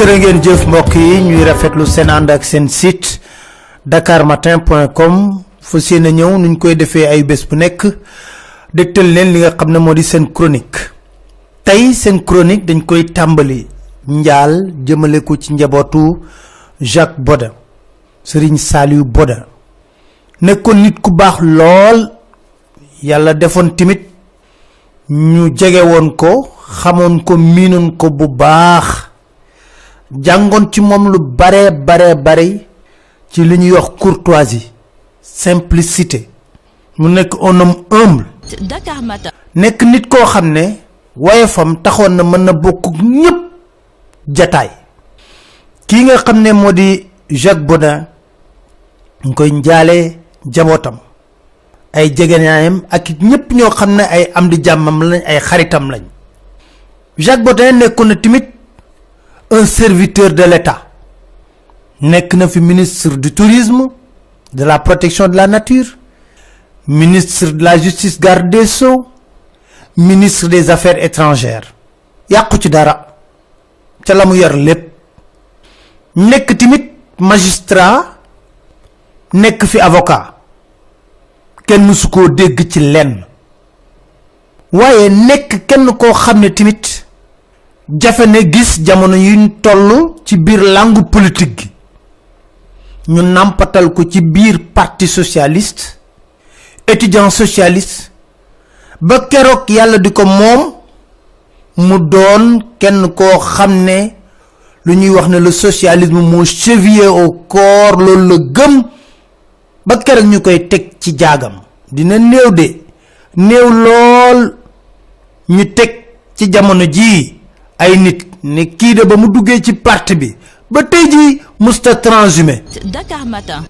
jërë ngeen jëf mbokk yi ñuy rafetlu seen ànd ak seen site dakarmatin.com fu seen ñëw nuñ koy defee ay bés bu nekk dégtal leen li nga xam ne moo di seen chronique tey seen chronique dañ koy tàmbali njaal jëmale ko ci njabootu Jacques Boda Serigne Saliou Boda nekkoon nit ku baax lool yàlla defoon timit ñu jege woon ko xamoon ko miinoon ko bu baax jangon ci mom lu bare ci li ñuy wax courtoisie simplicité mu nek un homme humble Dakar Matin nek nit ko xamne wayefam taxon na mën na bokk ñepp jataay ki nga xamne modi Jacques Boda ngoy njaalé jabotam ay jegeñaayam ak ñepp ñoo xamne ay am di jammam lañ ay xaritam lañ Jacques Boda nekkuna timit un serviteur de l'État nek na fi ministre du tourisme, de la protection de la nature, ministre de la justice, garde des sceaux, ministre des affaires étrangères yàqu ci dara ca la mu yor lépp nek timit magistrat nek fi avocat kenn musu koo dégg ci lenn waaye nek kenn koo xam ne timit jafe ne gis jamono yuñ tollu ci biir langue politique gi ñu nampatal ko ci biir parti socialiste étudiant socialiste ba kérok yalla diko mom mu doon kenn ko xamné lu ñuy wax né le socialisme mo chevillé au corps loolu le gëm ba kérok ñukoy tek ci jaagam dina néew de néew lool ñu tek ci jamono ji ay nit ne ki de ba mu duggé ci parti bi ba tay ji musta transhumé Dakar Matin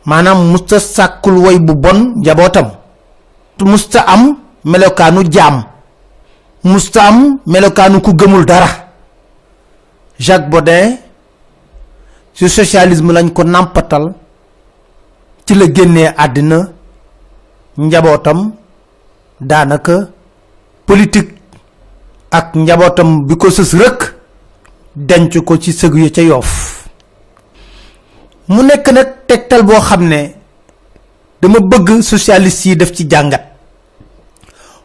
manam musta sakul way bu bon jabotam musta am melokanu jam musta am melokanu ku gëmul dara Jacques Boda ci socialisme lañ ko nampatal ci la génné adina njabotam danaka politique ak njabotam bi ko sës rek denc ko ci sëg yu ca Yoff mu nek nak tektal bo xamne dama bëgg socialiste yi def ci jangat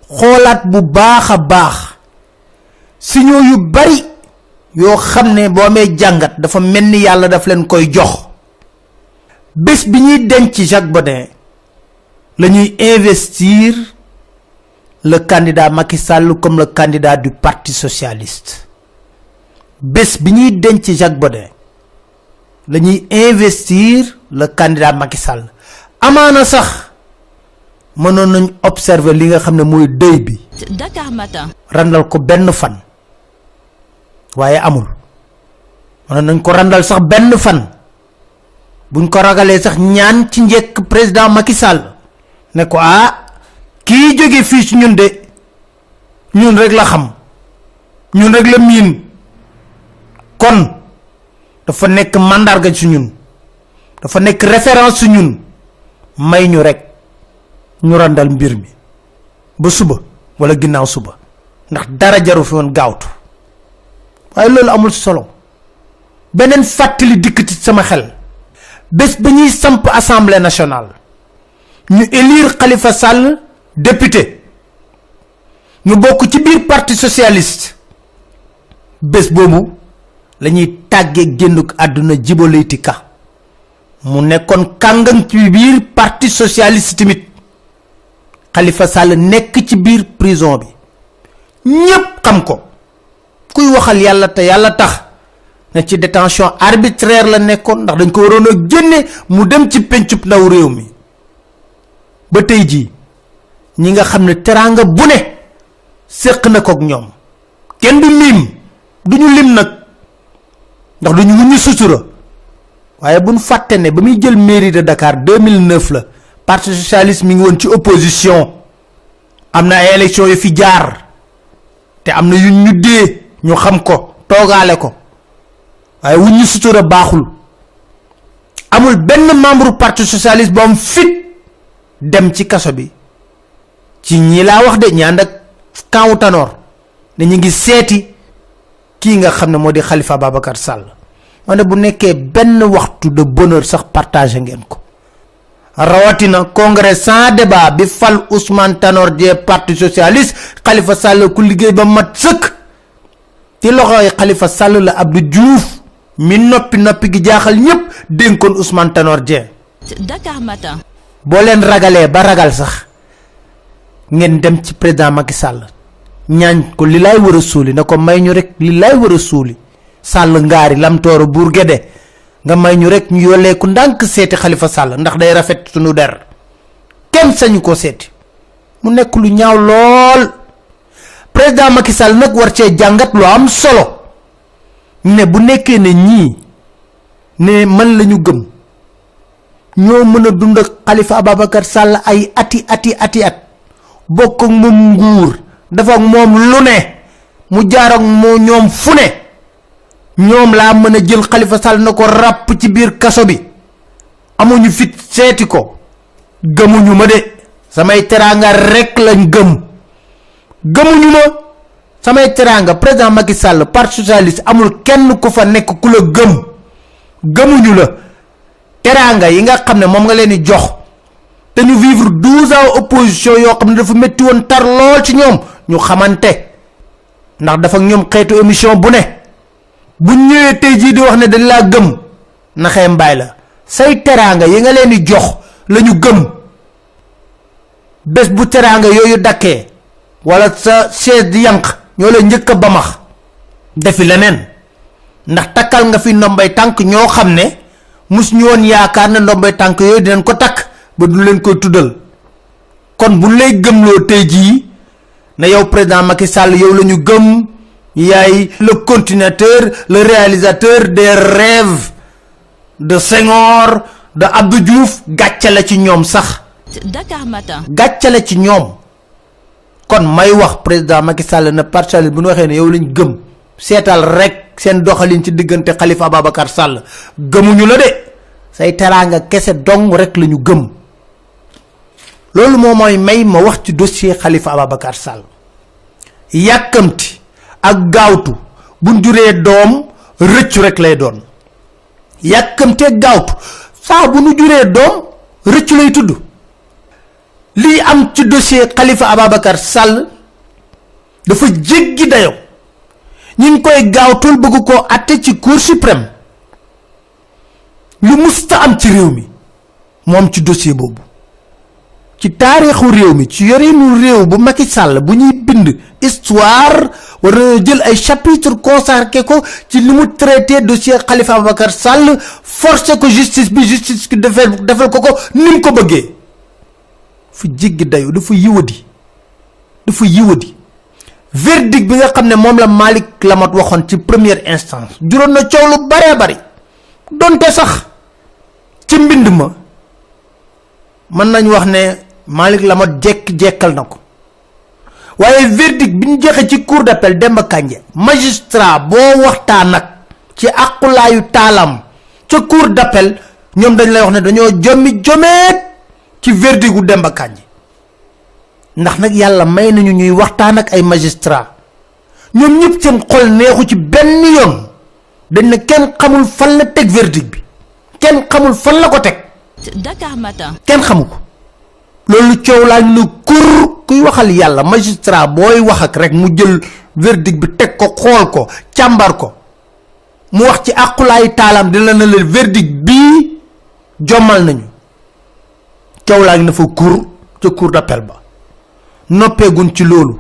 xolaat bu baaxa baax signaux yu bari yo xamne bo amé jangat dafa melni yalla daf leen koy jox bes bi ñuy denc Jacques Boda lañuy investir le candidat Macky Sall comme le candidat du Parti socialiste bes bi ñuy denc Jacques Boda lañuy investir le candidat Macky Sall amana sax mënon nañ observer li nga xamne moy deuy bi Dakar Matin randal ko benn fan waye amul mënon nañ ko randal sax benn fan buñ ko ragalé sax ñaan ci ñek président Macky Sall ne ko ki joge fi ci ñun de ñun rek la xam ñun rek la min kon dafa nek mandarga ci ñun dafa nek référence ci ñun may ñu rek ñu randal mbir mi ba suba wala ginnaw suba ndax dara jaru fi won gaawtu way lolu amul solo benen fatali dik ci sama xel bes bañuy samp assemblée nationale ñu élire Khalifa Sall député ñu bokku ci biir parti socialiste bes bobu lañuy taggé gennuk aduna Djibo Ka mu nekkon kangam ci biir parti socialiste timit Khalifa Sall nekk ci biir prison bi ñepp xam ko kuy waxal yalla te yalla tax na ci détention arbitraire la nekkon ndax dañ ko warono génné mu dem ci pencup ndaw réew mi ba tay ji ñi nga xamne teranga bu ne sekk na ko ak ñom kenn du lim duñu lim nak ndax duñu wuñu sutura waye buñ faté né bamuy jël mairie de Dakar 2009 la parti socialiste mi ngi won ci opposition amna ay élection yu fi jaar té amna yu ñu dé ñu xam ko togalé ko waye wuñu sutura baxul amul benn membre parti socialiste bom fit dem ci kasso bi ci ñi la wax de ñand ak kaw Tanor ne ñi ngi séti ki nga xamne modi Khalifa Babacar Sall wone bu nekké benn waxtu de bonheur sax partager ngeen ko rawatina congrès sans débat bi fal Ousmane Tanor Dieng parti socialiste Khalifa Sall ku liggéey ba mat seuk ci loxoy Khalifa Sall la Abdou Diouf mi nopi gi jaaxal ñep denkon Ousmane Tanor Dieng Dakar Matin bo len ragalé ba ragal sax ngeen dem ci président Macky Sall ñaan ko li lay wara souli nako may ñu rek li lay wara souli Sall ngaari lam toro bour gédé nga may ñu rek ñu yolé ku ndank séti Khalifa Sall ndax day rafet suñu der kenn sañu ko séti mu nek lu ñaaw lool président Macky Sall nak war ci jangat lu am solo ne bu nekké ne ñi ne man lañu gëm ñoo mëna dund ak Khalifa Ababacar Sall ay ati at bokk ak mom nguur dafa ak mom lu ne mu jaar ak mo ñom fu ne ñom la mëna jël Khalifa Sall nako rap ci biir kasso bi amuñu fit séti ko gëmuñu ma de samay teranga rek lañ gëmuñu ma samay teranga président Macky Sall parti socialiste amul kenn ku fa nek ku la gëmuñu la teranga yi nga xamne mom nga leni jox te ñu vivre 12 ans opposition yo xamne dafa metti won tar lol ci ñom ñu xamanté ndax dafa ak ñom xétu émission bu né bu ñëwé tay ji di wax né dañ la gëm na xé mbay la say teranga yi nga leni jox lañu bes bu teranga yoyu daké wala sa chaise di yank ñoo la ñëk ba max defi lenen ndax takal nga fi ndombay tank ño xamné mus ñu won yaakar na ndombay tank yoy dinañ ko tak ba du leen koy tuddal kon bu lay gëmlo tay ji na yow président Macky Sall yow lañu gëm yaay le continuateur le réalisateur des rêves de Senghor de Abdou Diouf gatcha la ci ñom sax Dakar Matin gatcha la ci ñom kon may wax président Macky Sall na parti bu ñu waxé né yow lañu gëm sétal rek sen doxalin ci digënté Khalifa Babacar Sall gëmuñu la dé say teranga kessé dong rek lañu gëm lolu mo moy may ma wax ci dossier Khalifa Babacar Sall yakamti ak gawtu buñ juré dom reccu rek lay doon yakamti gawtu sa bu ñu juré dom reccu lay tuddu li am ci dossier Khalifa Babacar Sall dafa jéggi dayo ñing koy gawtul bëgg ko atté ci cour suprême lu musta am ci réew mi mom ci dossier bobu ci taarixu réew mi ci yorinu réew bu Macky Sall bu ñuy bind histoire wara jël ay chapitre consacré ko ci limu traité dossier Khalifa Babacar Sall forcer ko justice ki defal ko nim ko bëggé fu jiggi dayu dafa yiwadi verdict bi nga xamne mom la Malik Lamat waxon ci première instance juron na ciow lu bari donte sax ci mbind ma man nañ wax ne Malik Lamat jekkal nako waye verdict biñu joxe ci cour d'appel Demba Kandji magistrat bo waxta nak ci aqulayu talam ci cour d'appel ñom dañ lay wax ne dañoo jomet ci verdict gu Demba Kandji ndax nak yalla may nañu ñuy waxtaan ak ay magistrat ñom ñep seen xol neexu ci benn yoon dañ na kenn xamul fan la tek verdict bi kenn xamul fan la ko tek Dakar Matin kenn xamuko lolu ciow la ñu kur kuy waxal yalla magistrat boy wax ak rek mu jël verdict bi tek ko xol ko ciambar ko mu wax ci aqulay talam dina na le verdict bi jomal nañu ciow la ñu fa kur ci cour d'appel ba noppé gun ci lolu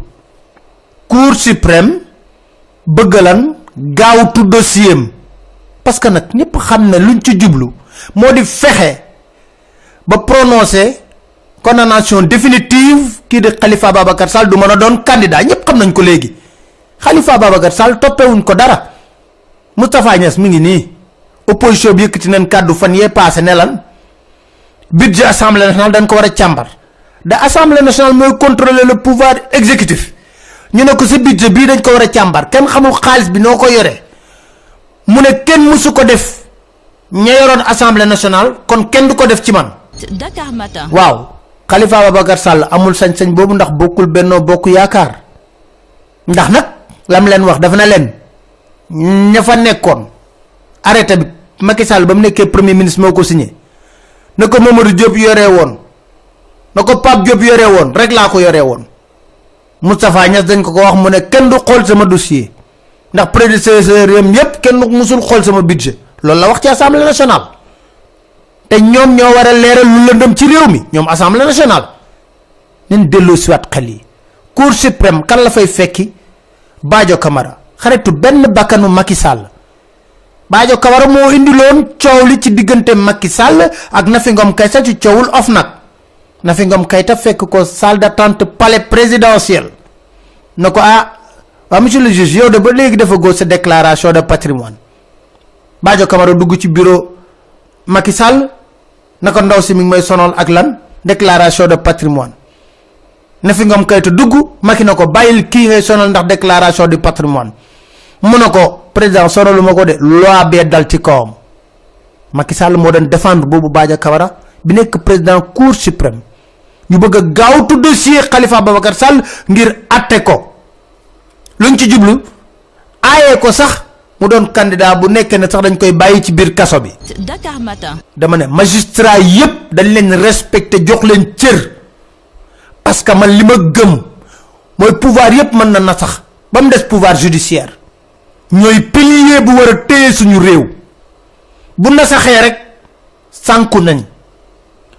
cour suprême bëggalan gaawtu dossier parce que nak ñepp xamna luñ ci jublu modi fexé ba prononcer condamnation définitive ki de Khalifa Babacar Sall du mëna doon candidat ñepp xam nañ ko légui Khalifa Babacar Sall toppewuñ ko dara. Moustapha Niasse mi ngi nii opposition bi yëkkati nañ kàddu fan yee passé ne lan budget assemblée nationale dañ ko war a càmbar da assemblée nationale mooy contrôler le pouvoir exécutif ñu ne ko sa budget bii dañ ko war a càmbar kenn xamul xaalis bi noo ko yoree mu ne kenn mësu ko def ña yoroon assemblée nationale kon kenn du ko def ci man. Dakar Matin. waaw Khalifa Babacar Sall amul sañ-sañ boobu ndax bokkul Benno Bokk Yaakaar ndax nag lam leen wax dafa na leen ña fa nekkoon arrêté bi Macky Sall ba mu nekkee premier ministre moo ko signé na ko Mamadou Diop yoree woon na ko Pape Diop yoree woon rek laa ko yoree woon Moustapha Niasse dañ ko wax mu ne kenn du xool sama dossier ndax prédécesseur yam yépp kenn du musul xool sama budget loolu la wax ci assemblée nationale te ñoom ñoo war a leeral lu lëndëm ci réew mi ñoom assemblée nationale nañ delloo siwaat xel yi. Cour suprême kan la fay fekki Badio Camara xaritu benn bakkanu Macky Sall Badio Camara moo indiloon coow li ci diggante Macky Sall ak Nafi Ngom Keïta ci coowul OFNAC Nafi Ngom Keïta fekk ko salle d'attente palais présidentiel na ko monsieur le juge yow de ba léegi dafa góor sa déclaration de patrimoine Badio Camara dugg ci bureau Macky Sall na ko ndaw si mi ngi may sonal ak lan déclaration de patrimoine Nafi Ngom Keïta dugg Macky na ko bàyyil kii ngay sonal ndax déclaration du patrimoine mu ne ko président sonalu ma ko de loi bee dal ci kawam Macky Sall moo doon défendre boobu Badio Camara bi nekk président cour suprême ñu bëgg a gaawtu dossier Khalifa Babacar Sall ngir atte ko luñ ci jublu aaye ko sax mu doon candidat bu nekkee ne sax dañ koy bàyyi ci biir kaso bi. Dakar Matin. dama ne magistrat yépp dañ leen respecté jox leen cër parce que man li ma gëm mooy pouvoir yépp mën na sax ba mu des pouvoir judiciaire ñooy pilier bu war a téye suñu réew bu nasaxee rek sànku nañ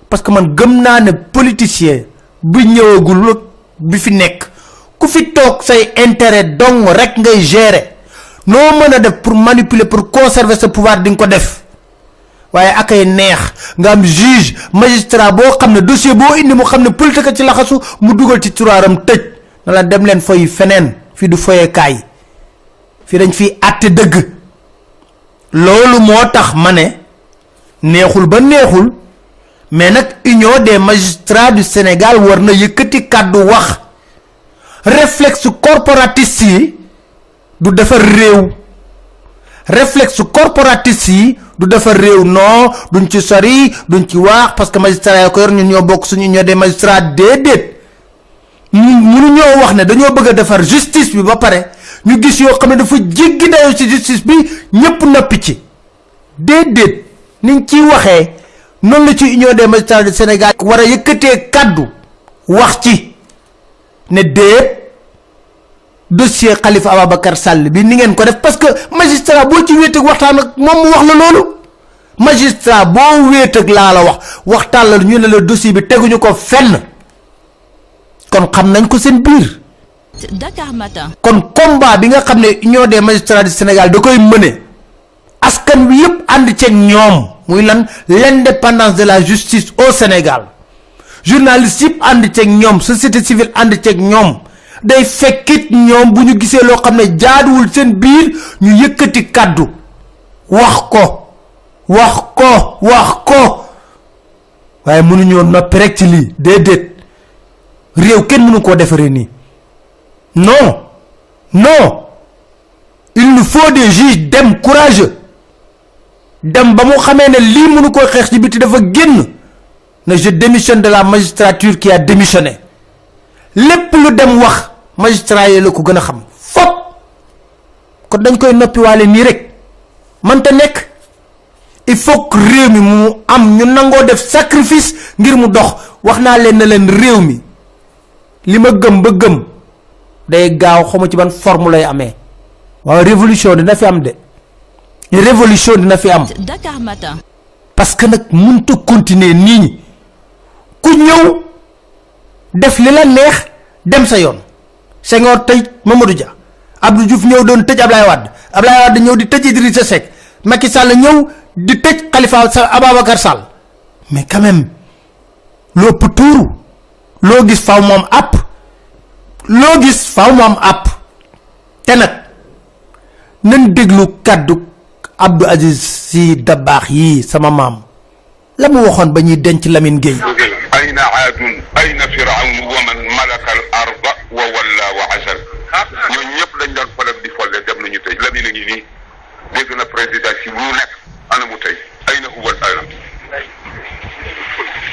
parce que man gëm naa ne politicien bu ñëwagul bi fi nekk ku fi toog say intérêt dong rek ngay gérer noo mën a def pour manipuler pour conserver ce pouvoir di nga ko def waaye akay neex nga am juge magistrat boo xam ne dossier boo indi mu xam ne politique ci laxasu mu dugal ci turaaram tëj na la dem leen foy feneen fii du foyekaay fii dañ fiy àtte dëgg loolu moo tax ma ne neexul ba neexul mais nag union des magistrats du Sénégal war na yëkkati kàddu wax réflexe corporatiste yi du defar réew réflexe corporatiste yi du defar réew non duñ ci sori duñ ci wax parce que magistrat ya ko yor ñun ñoo bokk suñu union des magistrats déedéet mënu ñoo wax ne dañoo bëgg a defar justice bi ba pare ñu gis yoo xam ne dafa jéggi dayoo ci justice bi ñëpp noppi ci déedéet niñ ciy waxee noonu la ci union des magistrats du Sénégal war a yëkkatee kàddu wax ci ne déet dossier Khalifa Ababacar Sall bi ni ngeen ko def parce que magistrat boo ci wéet ak waxtaan ak moom mu wax la loolu magistrat boo wéet ak laa la waxtaan la ñu ne la dossier bi teguñu ko fenn kon xam nañ ko seen biir. Dakar Matin. kon combat bi nga xam ne union des magistrats du Sénégal da koy mëne askan wi yëpp ànd ceeg ñoom muy lan l'indépendance de la justice au Sénégal journalistes yëpp ànd ceeg ñoom société civile ànd ceeg ñoom day fekkit ñoom bu ñu gisee loo xam ne jaaduwul seen biir ñu yëkkati kàddu wax ko waaye mënuñoo noppi rek ci lii déedéet réew kenn mënu koo defaree nii non il nous faut des juges dem courageux dem ba mu xamee ne lii mënu koo xeex ci biti dafa génn ne je démissionne de la magistrature qui a démissionné lépp lu dem wax magistrat yi la ko gën a xam fop kon dañ koy noppiwaale nii rek mënta nekk il faut que réew mi mu am ñu nangoo def sacrifice ngir mu dox wax naa leen ne leen réew mi li ma gëm ba gëm day gaaw xamu ci ban forme lay amee waaw révolution dina fi am de révolution dina fi am. Dakar Matin. parce que nag mënta continuer nii ñi ku ñëw def li la neex dem sa yoon Senghor tëj Mamadou Dia Abdou Diouf ñëw doon tëj Ablaye Wade ñëw di tëj Idrissa Seck Macky Sall ñëw di tëj Khalifa Ababacar Sall mais quand même loo tuuru loo gis faaw moom àpp te nag nañ déglu kàddu Abdou Aziz Sy Dabakh yi sama maam la mu waxoon ba ñuy denc Lamine Gueye. ayna aadun ayna firawn wa man malaka al arda wa walla wa asar ñoo ñëpp dañ doon falak di folle dem nañu tey Lamine a ngi nii dégg na président si lu nekk ana mu tey ayna huwa al alam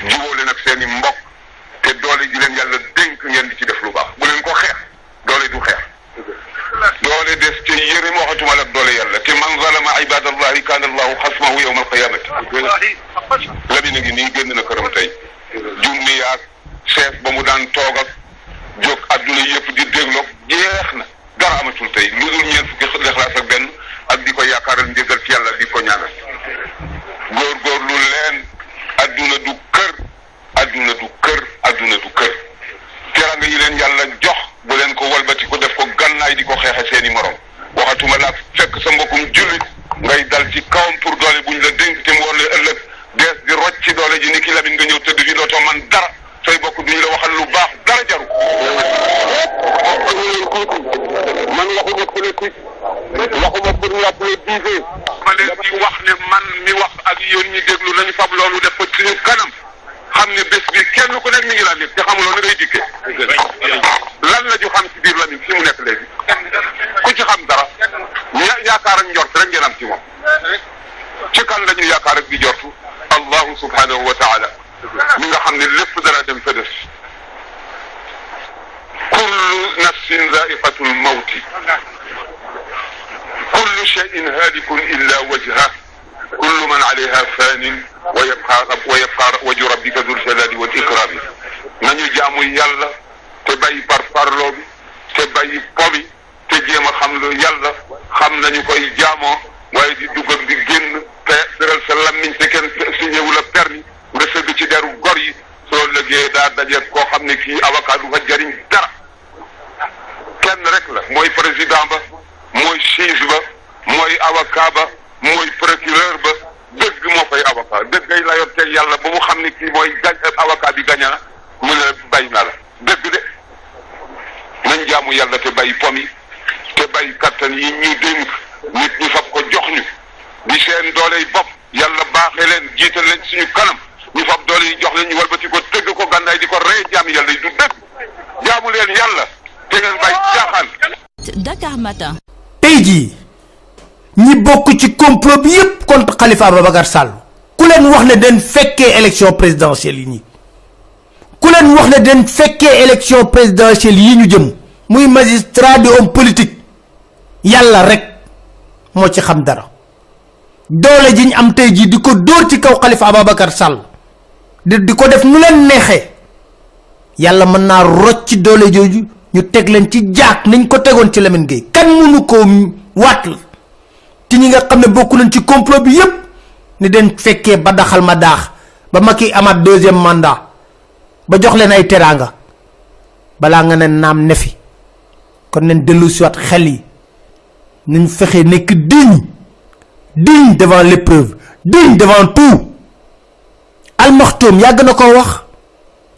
jubóole nag seen i mbokk te doole ji leen yàlla dénk ngeen di ci def lu baax bu leen ko xeex doole du xeex doole des ca yërim waxatuma la doole yàlla te man zalama ibadallahi kaana allahu xasmahu yawma alqiyamati Lamine a ngi nii génn na këram tey junni yaag chef ba mu daan toog ak jóg adduna yëpp di dégloog jeex na dara amatul tey lu dul ñeent fukki lexlaas ak benn ak di ko yaakaaral njëgal ci yàlla di ko ñaanal góorgóorlu leen adduna du kër adduna du kër adduna du kër teranga yi leen yàlla jox bu leen ko walbati ko def ko gannaay di ko xeexe seeni morom waxatuma laa fekk sa mbokkum jullit ngay dal ci kawam pour doole buñ la dénk te mu war la ëllëg dees di rocc ci doole ji ni ki Lamine nga ñëw tëdd fi dootoo man dara say bokk duñ la waxal lu baax dara jaru man waxuma politique waxuma pour ñu applaudir ma leen di wax ne man mi wax ak yéen ñi déglu nañu fab loolu def ko ci kanam xam ne bés bi kenn ku nekk mi ngi la nekk te xamuloo na ngay dikkee lan la ñu xam ci biir Lamine fi mu nekk léegi ku ci xam dara yaakaar ak njort rek ngeen am ci moom ci kan la ñu yaakaar ak di jortu allahu subhanahu wa taala mi nga xam ne lépp dara dem fa des kullu nafsin zaiqatul mawti kullu shay'in halikun illa wajha kullu man alayha fanin wa yabqa wajhu rabbika dhul jalali wal ikram nañu jaamu yàlla te bàyyi parparloo bi te bàyyi po bi te jéem a xam lu yàlla xam nañu koy jaamoo waaye di dugg ak di génn te dëral sa lammiñ te kenn signéwu la permis nga sëgg ci deru gor yi soo lëggee daa dajeet koo xam ne kii avocat du fa jariñ dara kenn rek la mooy président ba mooy juge ba mooy avocat ba mooy procureur ba dëgg moo fay avocat dëggay la yor teg yàlla ba mu xam ne kii mooy avocat bi gaña na mu ne bay na la dëgg de nañ jaamu yàlla te bay pomi te bay kattan yi ñu dénk nit ñi fab ko jox ñu di seen dooley bopp yàlla baaxee leen jiital leen suñu kanam ñu fab doole yi jox leen ñu walbati ko tëgg ko gànnaay di ko rey jaami yàlla yi du dëgg jaamu leen yàlla te ngeen bay caaxaan. Dakar Matin. tey jii ñi bokk ci complot bi yépp contre Khalifa Ababacar Sall ku leen wax ne den fekkee élection présidentielle yi ñi ku leen wax ne den fekkee élection présidentielle yi ñu jëm muy magistrat di homme politique yàlla rek moo ci xam dara doole ji ñu am tey jii di ko dóor ci kaw Khalifa Ababacar Sall di ko def nu leen neexee yàlla mën naa rocc ci doole jooju ñu teg leen ci jaak nañ ko tegoon ci Lamine Gueye kan mënu ko waat la ci ñi nga xam ne bokku nañ ci complot bi yépp ni den fekkee ba daxal ma daax ba Macky amaat deuxième mandat ba jox leen ay teraanga balaa nga ne naam ne fi kon nañ dellu si waat xel yi nañ fexe nekk digne devant l'épreuve digne devant tout Al Maktoum yàgg na ko wax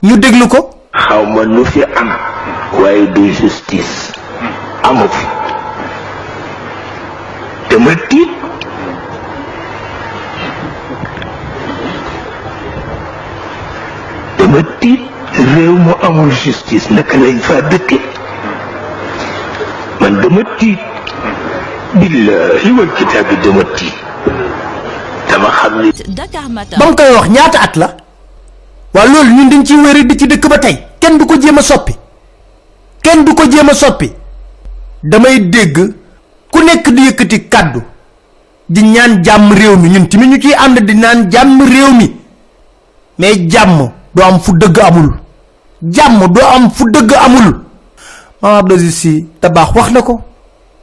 ñu déglu ko. xaw ma lu fi am waaye du justice amu fi dama tiit réew mu amul justice naka lañ fa dëkke man dama tiit billahi wal kitaabi dama tiit dama xam ni Dakar Matin. ba mu koy wax ñaata at la waa loolu ñun dañ ciy wéri di ci dëkk ba tey kenn du ko jéem a soppi kenn du ko jéem a soppi damay dégg ku nekk di yëkkati kàddu di ñaan jàmm réew mi ñun tamit ñu ciy ànd di naan jàmm réew mi mais jàmm doo am fu dëgg amul jàmm doo am fu dëgg amul Mame Abdou Aziz Sy Dabakh wax na ko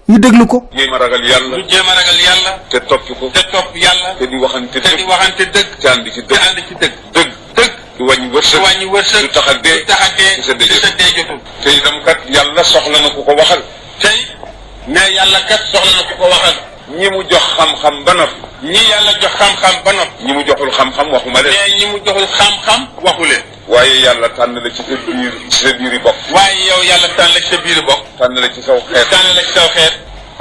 ñu déglu ko. jéem a ragal yàlla. ñu jéem a ragal yàlla. te topp ko. te topp yàlla. te di waxante dëgg. te di waxante dëgg. te ànd ci dëgg. te ànd ci dëgg. dëgg. dëgg. du wàññi wërsëg. du wàññi wërsëg. du tax a dee. du tax a dee. te sa dee sa dee jotul. te itam kat yàlla soxla na ku ko waxal. tey mais yàlla kat soxla na ku ko waxal. ñi mu jox xam-xam ba noppi. ñi yàlla jox xam-xam ba noppi. ñi mu joxul xam-xam waxuma leen. mais ñi mu joxul xam-xam waxu leen. waaye yàlla tànn la ci sa biir yi bokk. waaye yow yàlla tànn la ci sa biir bokk. tànn la ci saw xeet. tànn la ci saw xeet.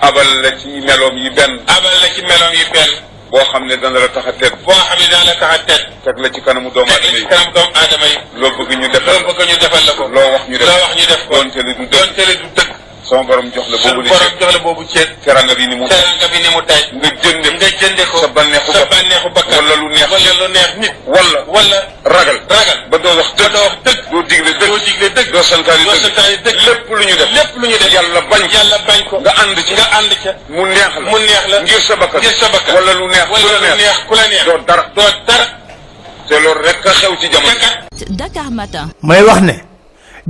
abal la ci meloom yi benn. abal la ci meloom yi benn. boo xam ne dana la tax a tedd. boo xam ne dana la tax a tedd. teg la ci kanamu doomu aadama yi. teg la ci kanamu doomu aadama yi. loo bëgg ñu defal loo bëgg ñu defal la ko. loo wax ñu def loo wax ñu def ko. doonte le du dëgg. doonte le du dëgg. sama borom jox la boobu li borom jox la boobu ceeb. teranga bi ni mu tay nga jënde ko sa bànneexu bakkan wala lu neex nit. wala ragal ba doo wax dëgg doo digle dëgg doo santaani dëgg lépp lu ñu def yàlla bañ ko nga ànd ca mu neex la ngir sa bakkan wala lu neex ku la neex doo dara te loolu rek a xew ci jamono. Dakar Matin. may wax ne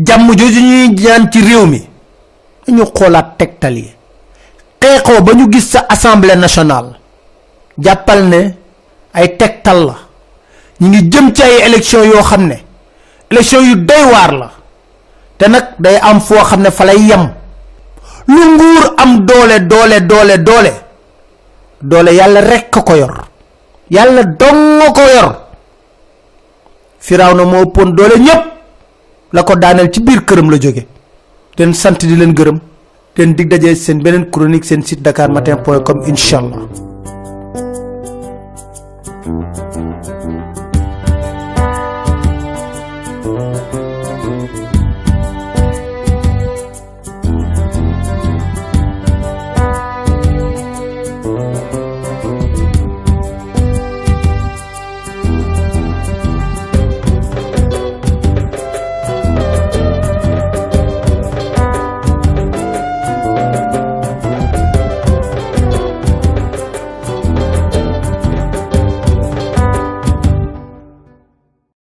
jàmm jooju ñuy ñaan ci réew mi ñu xoolaat tegtal yi xeexoo ba ñu gis sa assemblée nationale jàppal ne ay tegtal la ñu ngi jëm ci ay élection yoo xam ne élection yu doy waar la te nag day am foo xam ne fa lay yem lu nguur am doole yàlla rekk ko yor yàlla dong ko yor Firawna moo ëppoon doole ñépp la ko daaneel ci biir këram la jóge den sant di leen gërëm den dig dajee seen beneen chronique seen site dakarmatin.com inshallah.